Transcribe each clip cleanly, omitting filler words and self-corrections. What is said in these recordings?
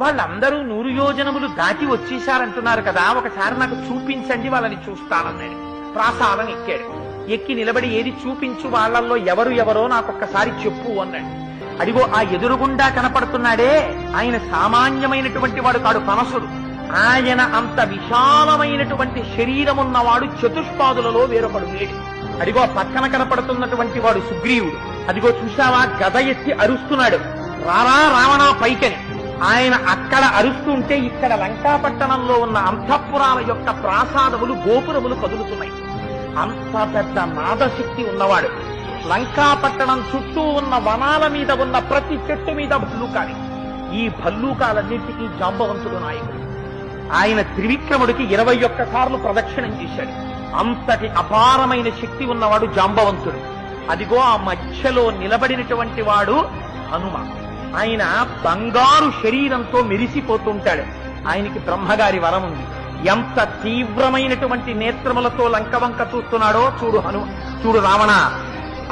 వాళ్ళందరూ 100 యోజనములు దాటి వచ్చేశారంటున్నారు కదా, ఒకసారి నాకు చూపించండి, వాళ్ళని చూస్తానన్నాడు. ప్రాసాదం ఎక్కాడు. ఎక్కి నిలబడి ఏది చూపించు, వాళ్ళల్లో ఎవరో నాకొక్కసారి చెప్పు అన్నాడు. అడిగో ఆ ఎదురుగుండా కనపడుతున్నాడే, ఆయన సామాన్యమైనటువంటి వాడు కాడు, పనసుడు. ఆయన అంత విశాలమైనటువంటి శరీరమున్నవాడు చతుష్పాదులలో వేరొకడు లేడు. అడిగో పక్కన కనపడుతున్నటువంటి వాడు సుగ్రీవుడు. అదిగో చూశావా, గద ఎత్తి అరుస్తున్నాడు, రారా రావణా పైకని. ఆయన అక్కడ అరుస్తుంటే ఇక్కడ లంకాపట్టణంలో ఉన్న అంతఃపురాల యొక్క ప్రాసాదములు గోపురములు కదులుతున్నాయి. అంత పెద్ద నాదశక్తి ఉన్నవాడు. లంకాపట్టణం చుట్టూ ఉన్న వనాల మీద ఉన్న ప్రతి చెట్టు మీద భల్లూకాలి. ఈ భల్లూకాలన్నింటికీ జాంబవంతుడు నాయకుడు. ఆయన త్రివిక్రముడికి 21 సార్లు ప్రదక్షిణం చేశాడు. అంతటి అపారమైన శక్తి ఉన్నవాడు జాంబవంతుడు. అదిగో ఆ మధ్యలో నిలబడినటువంటి వాడు హనుమ. ఆయన బంగారు శరీరంతో మెరిసిపోతుంటాడు. ఆయనకి బ్రహ్మగారి వరం ఉంది. ఎంత తీవ్రమైనటువంటి నేత్రములతో లంకవంక చూస్తున్నాడో చూడు రావణ.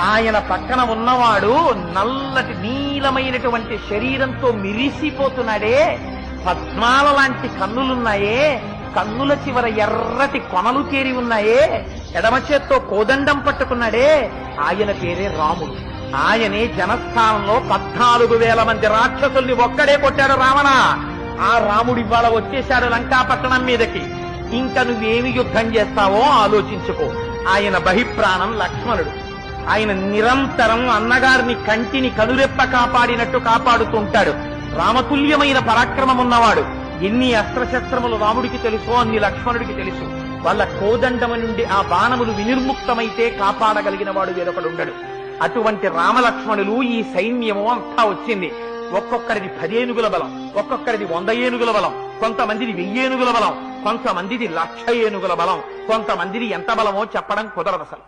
ఆయన పక్కన ఉన్నవాడు నల్లటి నీలమైనటువంటి శరీరంతో మిరిసిపోతున్నాడే, పద్మాల లాంటి కన్నులున్నాయే, కన్నుల చివర ఎర్రటి కొనలు చేరి ఉన్నాయే, ఎడమ చేత్తో కోదండం పట్టుకున్నాడే, ఆయన పేరే రాముడు. ఆయనే జనస్థానంలో 14,000 మంది రాక్షసుల్ని ఒక్కడే కొట్టాడు రావణ. ఆ రాముడు ఇవాళ వచ్చేశాడు లంకాపట్టణం మీదకి. ఇంకా నువ్వేమి యుద్ధం చేస్తావో ఆలోచించుకో. ఆయన బహిప్రాణం లక్ష్మణుడు. ఆయన నిరంతరం అన్నగారిని కంటిని కనురెప్ప కాపాడినట్టు కాపాడుతుంటాడు. రామతుల్యమైన పరాక్రమం ఉన్నవాడు. ఎన్ని అస్త్రశస్త్రములు రాముడికి తెలుసో అన్ని లక్ష్మణుడికి తెలుసు. వాళ్ళ కోదండము నుండి ఆ బాణములు వినిర్ముక్తమైతే కాపాడగలిగిన వాడు వేరొకడుండడు. అటువంటి రామలక్ష్మణులు, ఈ సైన్యము అంతా వచ్చింది. ఒక్కొక్కరిది 10 ఏనుగుల బలం, ఒక్కొక్కరిది 100 ఏనుగుల బలం, కొంతమందిది 1000 ఏనుగుల బలం, కొంతమందిది 1,00,000 ఏనుగుల బలం, కొంతమందిది ఎంత బలమో చెప్పడం కుదరదు అసలు.